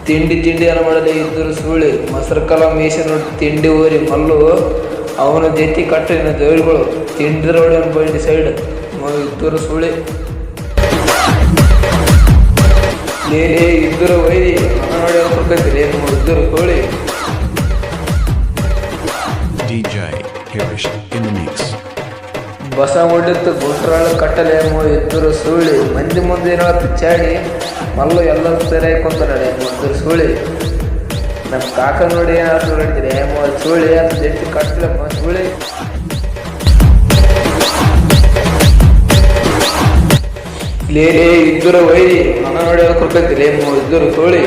ತಿಂಡಿ ಅನ್ನ ಮಾಡಲಿ ಇದ್ದರು ಸುಳ್ಳಿ ಮೊಸರಕಲ ಮೀಸೆ ನೋಡಿ ತಿಂಡಿ ಊರಿ ಮಲ್ಲು ಅವನ ಜೊತೆ ಕಟ್ಟಿನ ಜೋಳಿಗಳು ತಿಂಡಿ ರೋಡಿ ಅವನ ಬೈಡಿ ಸೈಡ್ ಇದ್ದರು ಸುಳ್ಳಿ ಇದ್ದರು ಒಯ್ದಿ ನೋಡಿ ಕೊಡ್ಬೇಕ್ರಿ ಇದ್ದರು ಸುಳ್ಳಿ ಬಸ ಹೊಡಿತ್ತು ಗುಂಟ್ರಾಳ ಕಟ್ಟಲೆ ಇದ್ದರು ಸುಳ್ಳಿ ಮಂದಿ ಮುಂದೆ ಏನಾಗುತ್ತೆ ಚಾಡಿ ಮಲ್ಲು ಎಲ್ಲ ಸರಿ ಹಾಕೊಂತಾರೆ ಇದ್ದರು ಸುಳ್ಳಿ ನಮ್ಮ ಕಾಕ ನೋಡಿ ಏನಾದ್ರು ನೋಡಿದ್ರಿ ಸುಳ್ಳಿ ಅಂತ ಜಟ್ಟಿ ಕಟ್ಟಲಮ್ಮ ಸುಳ್ಳಿ ಇದ್ದರು ಒಯ್ದಿ ಹಣ ನೋಡಿ ಕೊಡ್ಬೇಕ್ರಿ ಇದ್ದರು ಸುಳ್ಳಿ